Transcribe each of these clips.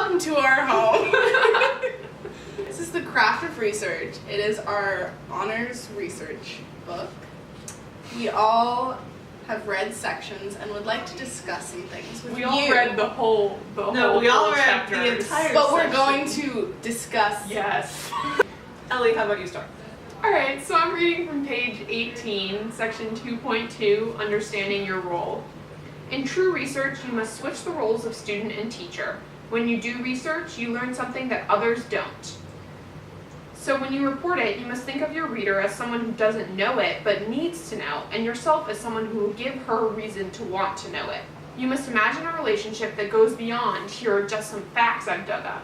Welcome to our home. This is The Craft of Research. It is our honors research book. We all have read sections and would like to discuss some things with you. We all read the whole we all read chapters. the entire But we're section. going to discuss. Yes. Ellie, how about you start? Alright, so I'm reading from page 18, section 2.2, Understanding Your Role. In true research, you must switch the roles of student and teacher. When you do research, you learn something that others don't. So when you report it, you must think of your reader as someone who doesn't know it, but needs to know, and yourself as someone who will give her a reason to want to know it. You must imagine a relationship that goes beyond, here are just some facts I've dug up.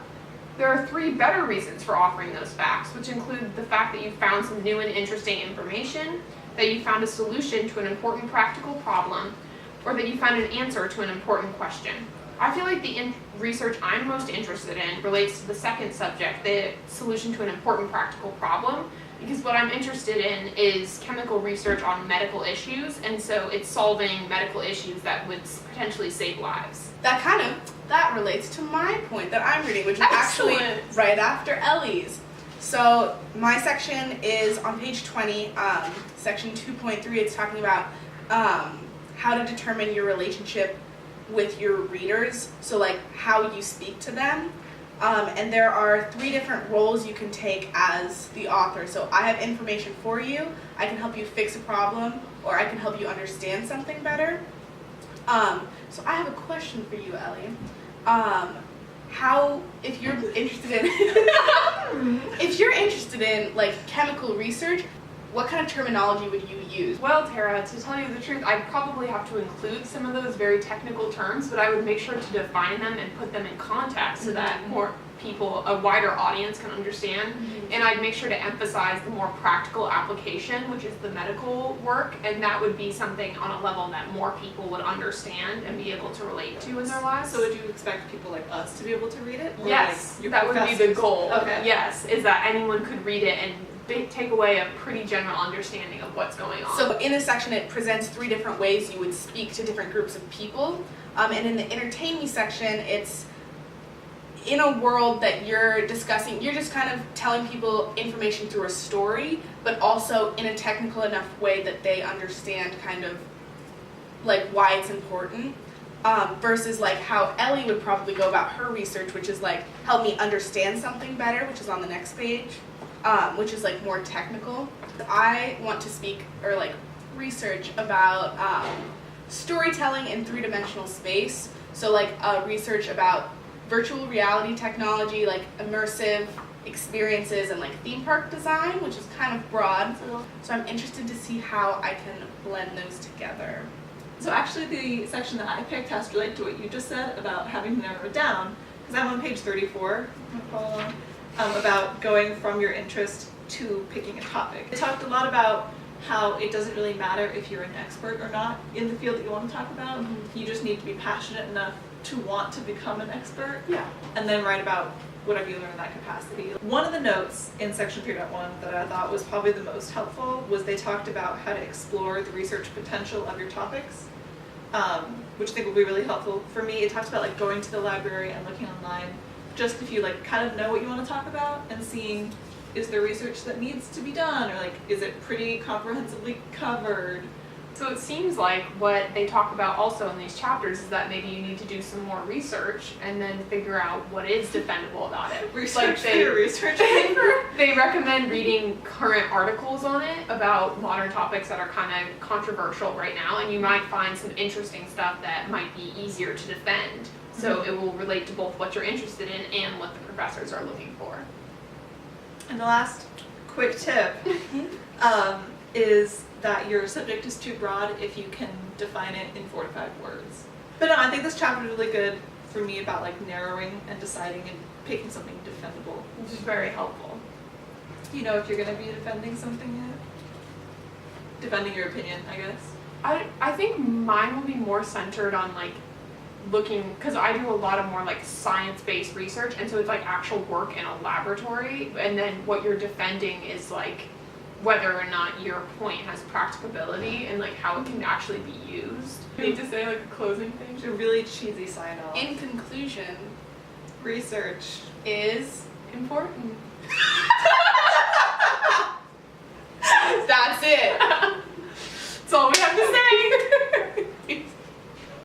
There are 3 better reasons for offering those facts, which include the fact that you found some new and interesting information, that you found a solution to an important practical problem, or that you found an answer to an important question. I feel like the research I'm most interested in relates to the second subject, the solution to an important practical problem, because what I'm interested in is chemical research on medical issues, and so it's solving medical issues that would potentially save lives. That relates to my point that I'm reading, which is Excellent. actually right after Ellie's. So my section is on page 20, section 2.3. It's talking about how to determine your relationship with your readers, so like how you speak to them. And there are 3 different roles you can take as the author. So I have information for you, I can help you fix a problem, or I can help you understand something better. So I have a question for you, Ellie. If you're interested in like chemical research, what kind of terminology would you use? Well, Tara, to tell you the truth, I'd probably have to include some of those very technical terms, but I would make sure to define them and put them in context so that more people, a wider audience, can understand. And I'd make sure to emphasize the more practical application, which is the medical work, and that would be something on a level that more people would understand and be able to relate to in their lives. So would you expect people like us to be able to read it? Or Yes, like your that would be the professors? goal. Okay. Yes, is that anyone could read it and take away a pretty general understanding of what's going on. So in this section, it presents 3 different ways you would speak to different groups of people. And in the entertain me section, it's in a world that you're discussing, you're just kind of telling people information through a story, but also in a technical enough way that they understand kind of like why it's important. Versus like how Ellie would probably go about her research, which is like help me understand something better, which is on the next page. Which is like more technical. I want to speak or like research about storytelling in 3-dimensional space. So like research about virtual reality technology, like immersive experiences and like theme park design, which is kind of broad. So I'm interested to see how I can blend those together. So actually the section that I picked has to relate to what you just said about having to narrow it down, because I'm on page 34, about going from your interest to picking a topic. I talked a lot about how it doesn't really matter if you're an expert or not in the field that you want to talk about. You just need to be passionate enough to want to become an expert, and then write about whatever you learn in that capacity. One of the notes in section 3.1 that I thought was probably the most helpful was they talked about how to explore the research potential of your topics, which I think will be really helpful. For me, it talks about like going to the library and looking online, just if you like kind of know what you want to talk about, and seeing is there research that needs to be done, or like is it pretty comprehensively covered. So it seems like what they talk about also in these chapters is that maybe you need to do some more research and then figure out what is defendable about it. Research for your research paper. They recommend reading current articles on it about modern topics that are kind of controversial right now, and you might find some interesting stuff that might be easier to defend. So it will relate to both what you're interested in and what the professors are looking for. And the last quick tip is that your subject is too broad if you can define it in 4 to 5 words. But no, I think this chapter is really good for me about like narrowing and deciding and picking something defendable. Which is very helpful. Do you know if you're going to be defending something yet? Defending your opinion, I guess. I think mine will be more centered on like looking, because I do a lot of more like science-based research, and so it's like actual work in a laboratory, and then what you're defending is like whether or not your point has practicability and like how it can actually be used. You need to say like a closing thing. It's a really cheesy sign off. In conclusion, Research. is important.